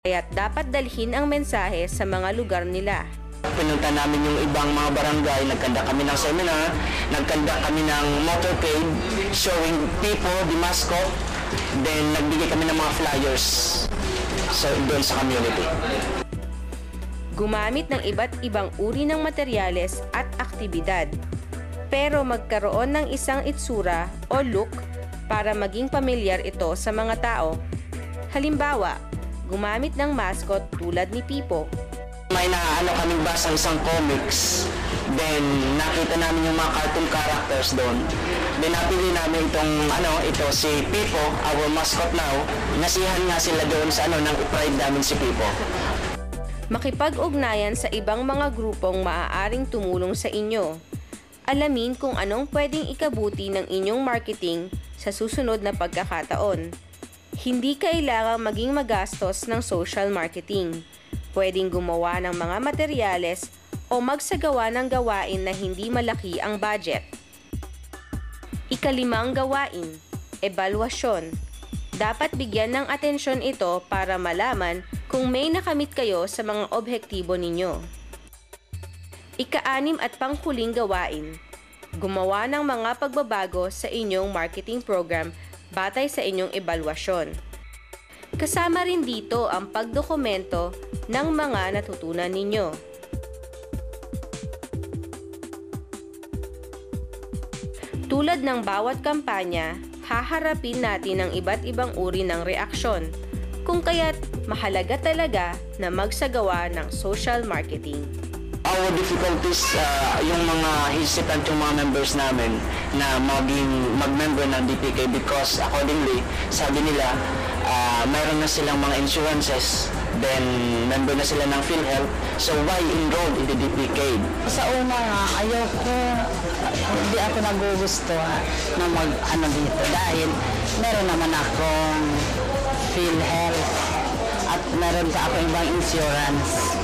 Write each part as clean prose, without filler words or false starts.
kaya't dapat dalhin ang mensahe sa mga lugar nila. Pinunta namin yung ibang mga barangay, nagkanda kami ng seminar, nagkanda kami ng motorcade, showing people the mascot, then nagbigay kami ng mga flyers doon sa community. Gumamit ng iba't ibang uri ng materyales at aktibidad, pero magkaroon ng isang itsura o look para maging pamilyar ito sa mga tao. Halimbawa, gumamit ng mascot tulad ni Pipo. May kaming basang isang comics, then nakita namin yung mga cartoon characters doon. Then napili namin ito si Pipo, our mascot now. Nasihan nga sila doon sa nang i-pride namin si Pipo. Makipag-ugnayan sa ibang mga grupong maaaring tumulong sa inyo. Alamin kung anong pwedeng ikabuti ng inyong marketing sa susunod na pagkakataon. Hindi kailangang maging magastos ng social marketing. Pwedeng gumawa ng mga materyales o magsagawa ng gawain na hindi malaki ang budget. Ikalimang gawain, ebalwasyon. Dapat bigyan ng atensyon ito para malaman kung may nakamit kayo sa mga objektibo ninyo. Ika-anim at panghuling gawain, gumawa ng mga pagbabago sa inyong marketing program batay sa inyong ebalwasyon. Kasama rin dito ang pagdokumento ng mga natutunan ninyo. Tulad ng bawat kampanya, haharapin natin ang iba't ibang uri ng reaksyon, kung kaya't mahalaga talaga na magsagawa ng social marketing. Our difficulties, yung mga hesitant yung mga members namin na mag-member ng DPK because accordingly, sabi nila, mayroon na silang mga insurances, then member na sila ng PhilHealth, so why enroll in the DPK? Sa una nga, ayoko, hindi ako nagugusto na dito dahil meron naman akong PhilHealth at meron pa ako ibang insurance.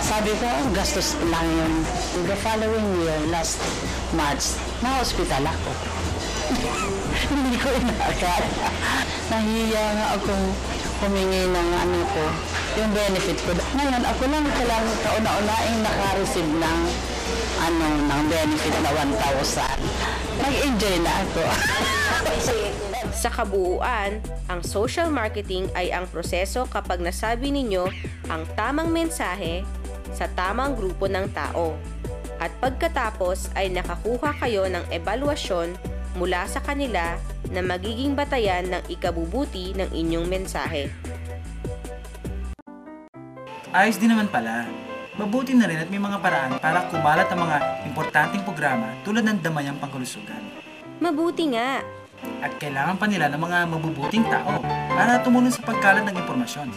Sabi ko, gastos lang yun. The following year, last March, na-hospital ako. Hindi ko inakala. Nahiya nga akong humingi ng yung benefit ko. Ngayon, ako lang kauna-unaing naka-receive ng benefit na 1,000. Nag-enjoy na ako. Sa kabuuan, ang social marketing ay ang proseso kapag nasabi ninyo ang tamang mensahe sa tamang grupo ng tao. At pagkatapos ay nakakuha kayo ng ebalwasyon mula sa kanila na magiging batayan ng ikabubuti ng inyong mensahe. Ayos din naman pala. Mabuti na rin at may mga paraan para kumalat ang mga importanteng programa tulad ng Damayang Pangkalusugan. Mabuti nga! At kailangan pa nila ng mga mabubuting tao para tumulong sa pagkalat ng impormasyon.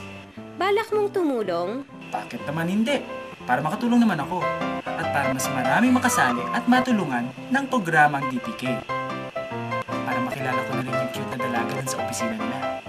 Balak mong tumulong? Bakit naman hindi? Para makatulong naman ako at para mas maraming makasali at matulungan ng programang DPK. Para makilala ko na rin yung cute na dalaga dun sa opisina nila.